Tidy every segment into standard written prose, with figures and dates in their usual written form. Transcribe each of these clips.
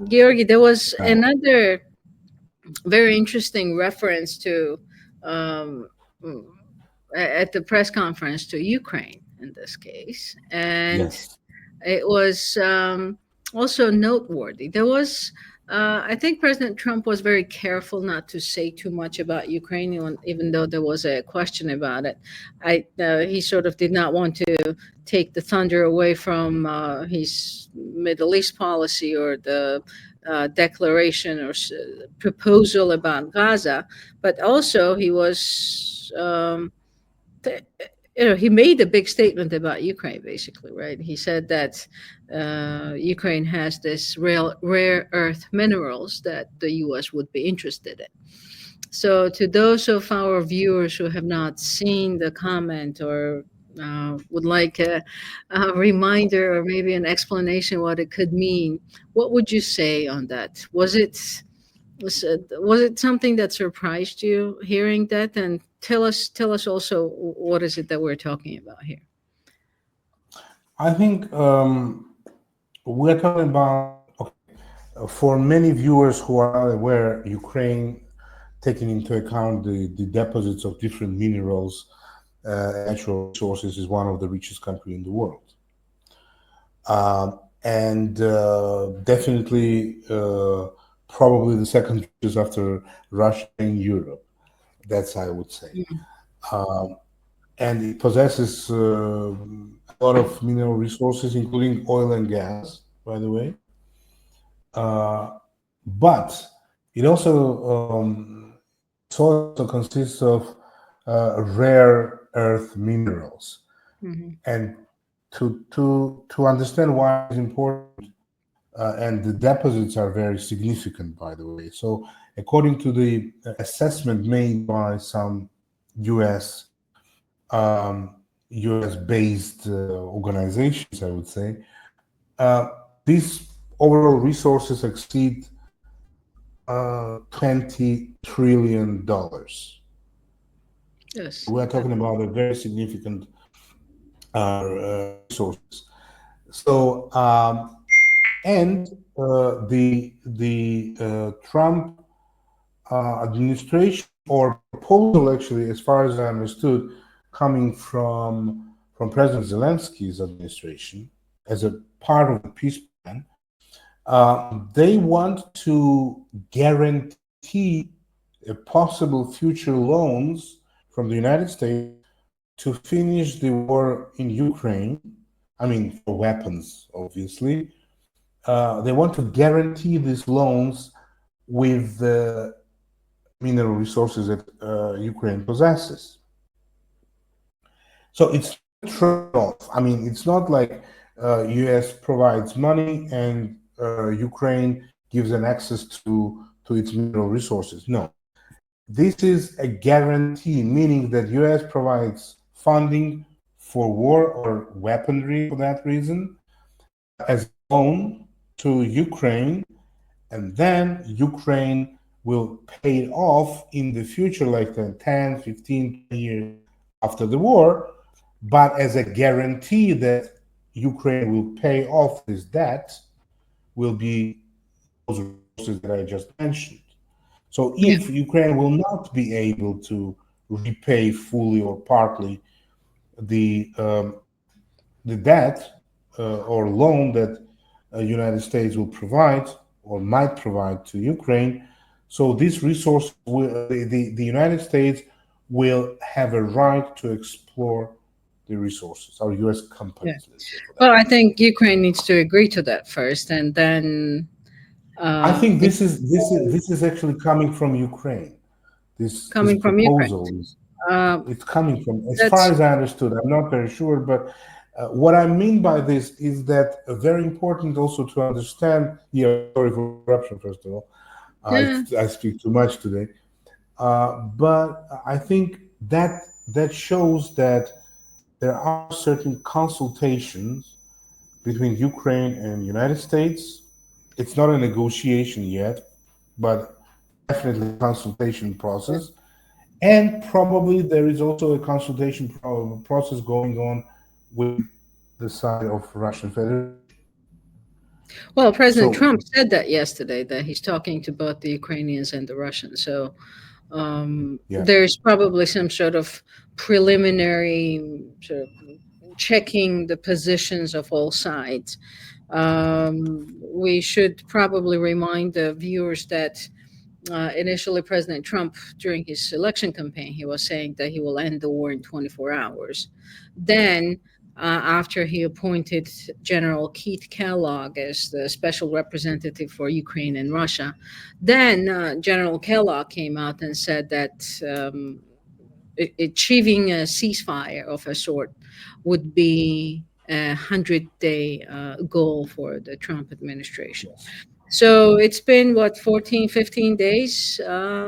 Georgi, there was another very interesting reference to um, mm, at the press conference to Ukraine in this case, and Yes. it was also noteworthy. There was, I think, President Trump was very careful not to say too much about Ukraine, even though there was a question about it. He sort of did not want to take the thunder away from his Middle East policy or the declaration or proposal about Gaza, but also he was. Th- he made a big statement about Ukraine, basically, right? He said that Ukraine has this rare earth minerals that the U.S. would be interested in. So, to those of our viewers who have not seen the comment or would like a reminder or maybe an explanation what it could mean, what would you say on that? Was it something that surprised you hearing that? And tell us also what is it that we're talking about here? I think we're talking about, okay, for many viewers who are not aware, Ukraine, taking into account the deposits of different minerals, natural resources, is one of the richest country in the world. And definitely, probably the second richest after Russia in Europe. That's, I would say. Mm. And it possesses a lot of mineral resources, including oil and gas, by the way. Uh, but it also consists of rare earth minerals. Hmm. And to understand why it's important, and the deposits are very significant, by the way. So, according to the assessment made by some U.S. U.S. based organizations, I would say, uh, these overall resources exceed $20 trillion. Yes. We are talking about a very significant resources. So, and the Trump administration or proposal, actually, as far as I understood, coming from President Zelensky's administration as a part of the peace plan, they want to guarantee possible future loans from the United States to finish the war in Ukraine. I mean, for weapons, obviously. They want to guarantee these loans with the mineral resources that Ukraine possesses. So it's trade-off. I mean, it's not like U.S. provides money and Ukraine gives an access to its mineral resources. No, this is a guarantee, meaning that U.S. provides funding for war or weaponry for that reason as a loan to Ukraine, and then Ukraine will pay it off in the future, like 10, 15 years after the war, but as a guarantee that Ukraine will pay off this debt will be those resources that I just mentioned. So Yeah. if Ukraine will not be able to repay fully or partly the debt or loan that United States will provide or might provide to Ukraine, so this resource the United States will have a right to explore the resources, or U.S. Yeah. companies, let's say, for that Well, I matter. think Ukraine needs to agree to that first, and then I think it this is actually coming from Ukraine. This coming from Ukraine. proposal is Uh, it's coming from, as far that's as I understood. I'm not very sure, but what I mean by this is that very important also to understand. Yeah, sorry for interruption. First of all, yeah. I speak too much today, but I think that shows that there are certain consultations between Ukraine and United States. It's not a negotiation yet, but definitely a consultation process. And probably there is also a consultation process going on with the side of Russian Federation. Well, President So Trump said that yesterday, that he's talking to both the Ukrainians and the Russians. So yeah, there's probably some sort of preliminary sort of checking the positions of all sides. We should probably remind the viewers that initially President Trump, during his election campaign, he was saying that he will end the war in 24 hours. Then, after he appointed General Keith Kellogg as the special representative for Ukraine and Russia, then General Kellogg came out and said that achieving a ceasefire of a sort would be a 100-day goal for the Trump administration. yes, So it's been what, 14, 15 days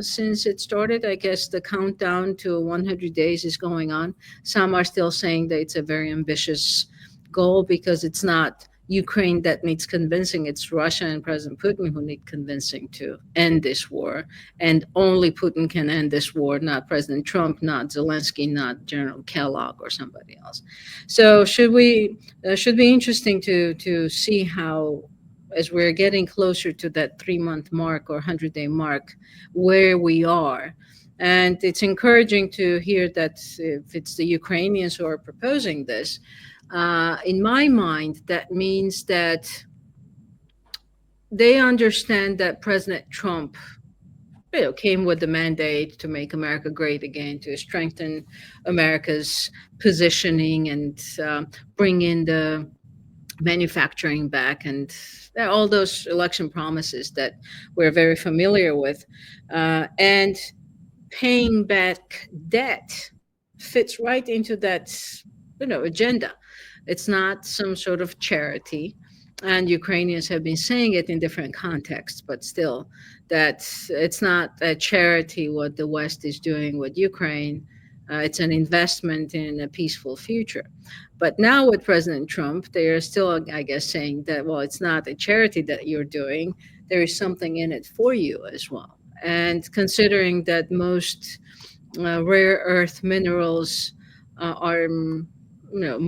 since it started. I guess the countdown to 100 days is going on. Some are still saying that it's a very ambitious goal because it's not Ukraine that needs convincing, it's Russia and President Putin who need convincing to end this war. And only Putin can end this war, not President Trump, not Zelensky, not General Kellogg or somebody else. So should be interesting to see how, as we're getting closer to that 3 month mark or 100-day mark, where we are. And it's encouraging to hear that if it's the Ukrainians who are proposing this, in my mind, that means that they understand that President Trump, came with the mandate to make America great again, to strengthen America's positioning and bring in the manufacturing back, and all those election promises that we're very familiar with. And paying back debt fits right into that, agenda. It's not some sort of charity. And Ukrainians have been saying it in different contexts, but still, that it's not a charity what the West is doing with Ukraine. It's an investment in a peaceful future. But now with President Trump, they are still, I guess, saying that, well, it's not a charity that you're doing. There is something in it for you as well. And considering that most rare earth minerals are,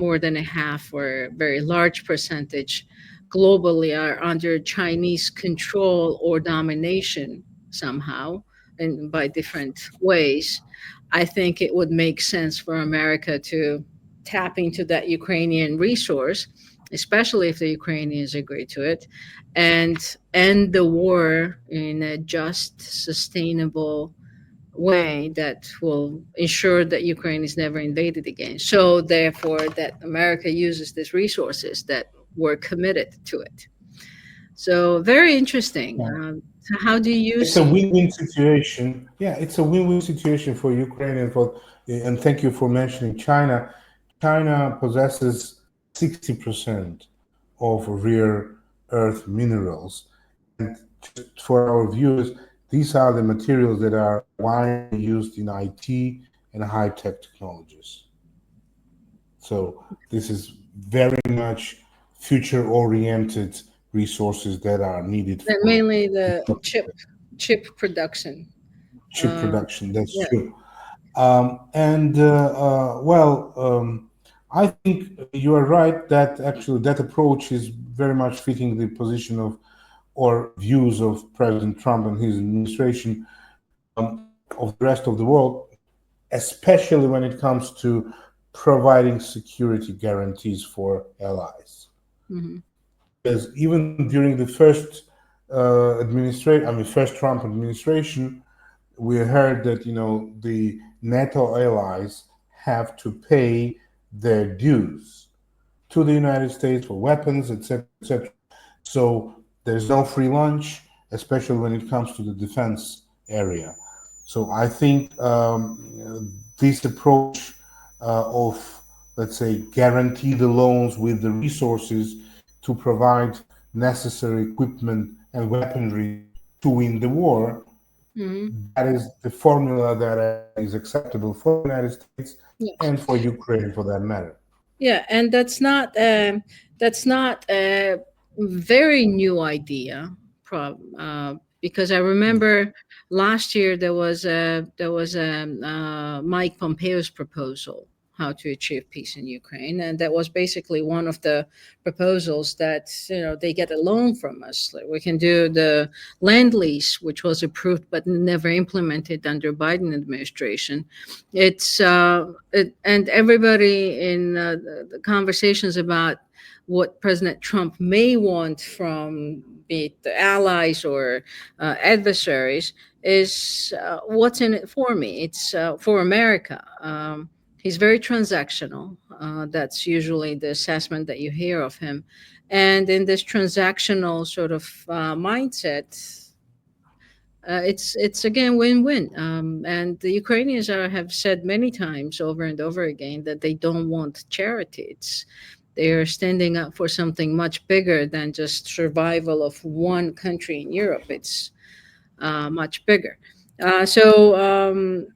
more than a half or a very large percentage globally are under Chinese control or domination somehow, and by different ways, I think it would make sense for America to tap into that Ukrainian resource, especially if the Ukrainians agree to it, and end the war in a just, sustainable way that will ensure that Ukraine is never invaded again. So, therefore, that America uses these resources that were committed to it. So, very interesting. yeah. So how do you It's a see? win-win situation. Yeah, it's a win-win situation for Ukraine and thank you for mentioning China. China possesses 60% of rare earth minerals. And just for our viewers, these are the materials that are widely used in IT and high-tech technologies. So this is very much future-oriented resources that are needed That for mainly the chip production. chip Uh, production. That's yeah. true. And well, I think you are right that actually that approach is very much fitting the position of or views of President Trump and his administration of the rest of the world, especially when it comes to providing security guarantees for allies. Hmm. Because even during the first first Trump administration, we heard that the NATO allies have to pay their dues to the United States for weapons, etc., etc. So there's no free lunch, especially when it comes to the defense area. So I think this approach of, let's say, guarantee the loans with the resources to provide necessary equipment and weaponry to win the war, Hmm. that is the formula that is acceptable for the United States Yes. and for Ukraine for that matter. Yeah, and that's not a very new idea, because I remember last year there was a Mike Pompeo's proposal how to achieve peace in Ukraine, and that was basically one of the proposals that they get a loan from us. Like, we can do the land lease, which was approved but never implemented under Biden administration. And everybody in the conversations about what President Trump may want from, be it the allies or adversaries, is what's in it for me. It's for America. He's very transactional. That's usually the assessment that you hear of him. And in this transactional sort of mindset, it's again win-win. And the Ukrainians have said many times over and over again that they don't want charity. They are standing up for something much bigger than just survival of one country in Europe. It's much bigger. So